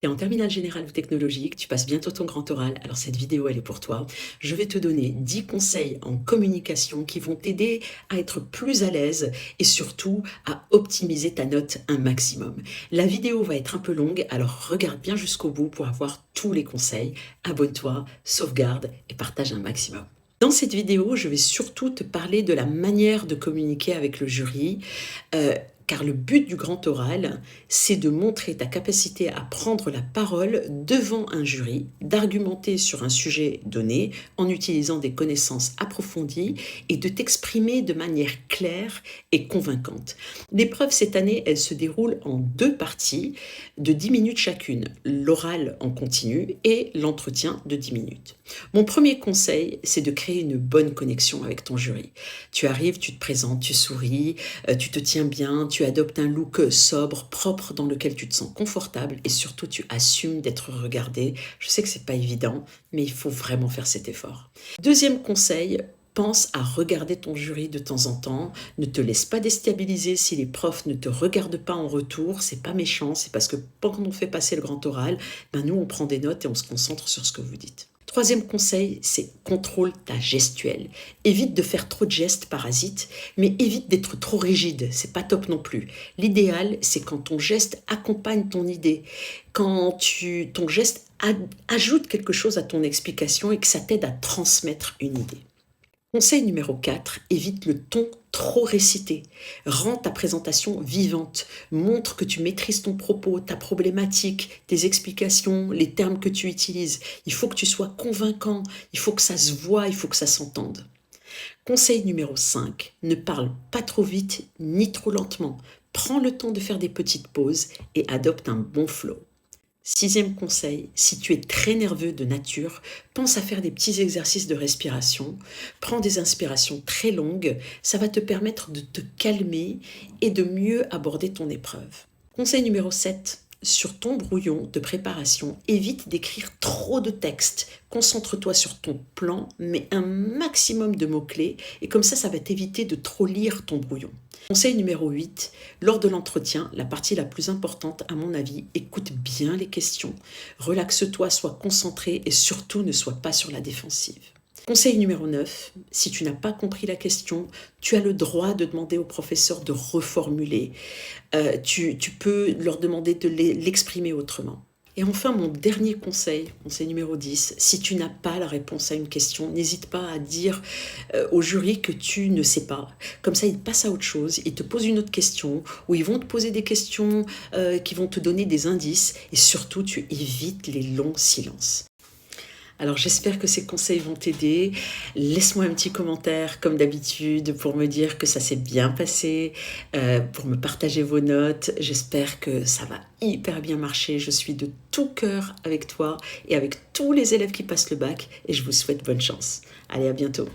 Tu es en terminale générale ou technologique, tu passes bientôt ton grand oral, alors cette vidéo elle est pour toi. Je vais te donner 10 conseils en communication qui vont t'aider à être plus à l'aise et surtout à optimiser ta note un maximum. La vidéo va être un peu longue, alors regarde bien jusqu'au bout pour avoir tous les conseils. Abonne-toi, sauvegarde et partage un maximum. Dans cette vidéo, je vais surtout te parler de la manière de communiquer avec le jury, euh, car le but du grand oral, c'est de montrer ta capacité à prendre la parole devant un jury, d'argumenter sur un sujet donné en utilisant des connaissances approfondies et de t'exprimer de manière claire et convaincante. L'épreuve cette année, elle se déroule en deux parties de 10 minutes chacune, l'oral en continu et l'entretien de 10 minutes. Mon premier conseil, c'est de créer une bonne connexion avec ton jury. Tu arrives, tu te présentes, tu souris, tu te tiens bien, tu adoptes un look sobre, propre, dans lequel tu te sens confortable et surtout tu assumes d'être regardé. Je sais que c'est pas évident, mais il faut vraiment faire cet effort. Deuxième conseil, pense à regarder ton jury de temps en temps. Ne te laisse pas déstabiliser si les profs ne te regardent pas en retour. C'est pas méchant, c'est parce que pendant qu'on fait passer le grand oral, nous on prend des notes et on se concentre sur ce que vous dites. Troisième conseil, c'est contrôle ta gestuelle. Évite de faire trop de gestes parasites, mais évite d'être trop rigide, c'est pas top non plus. L'idéal, c'est quand ton geste accompagne ton idée, quand ton geste ajoute quelque chose à ton explication et que ça t'aide à transmettre une idée. Conseil numéro 4, évite le ton trop récité. Rends ta présentation vivante. Montre que tu maîtrises ton propos, ta problématique, tes explications, les termes que tu utilises. Il faut que tu sois convaincant, il faut que ça se voit, il faut que ça s'entende. Conseil numéro 5, ne parle pas trop vite ni trop lentement. Prends le temps de faire des petites pauses et adopte un bon flow. Sixième conseil, si tu es très nerveux de nature, pense à faire des petits exercices de respiration. Prends des inspirations très longues, ça va te permettre de te calmer et de mieux aborder ton épreuve. Conseil numéro 7, sur ton brouillon de préparation, évite d'écrire trop de texte. Concentre-toi sur ton plan, mets un maximum de mots-clés et comme ça va t'éviter de trop lire ton brouillon. Conseil numéro 8, lors de l'entretien, la partie la plus importante à mon avis, écoute bien les questions, relaxe-toi, sois concentré et surtout ne sois pas sur la défensive. Conseil numéro 9, si tu n'as pas compris la question, tu as le droit de demander au professeur de reformuler. Tu peux leur demander de l'exprimer autrement. Et enfin, mon dernier conseil numéro 10, si tu n'as pas la réponse à une question, n'hésite pas à dire au jury que tu ne sais pas. Comme ça, ils passent à autre chose, ils te posent une autre question, ou ils vont te poser des questions qui vont te donner des indices, et surtout, tu évites les longs silences. Alors j'espère que ces conseils vont t'aider. Laisse-moi un petit commentaire comme d'habitude pour me dire que ça s'est bien passé, pour me partager vos notes. J'espère que ça va hyper bien marcher. Je suis de tout cœur avec toi et avec tous les élèves qui passent le bac et je vous souhaite bonne chance. Allez, à bientôt.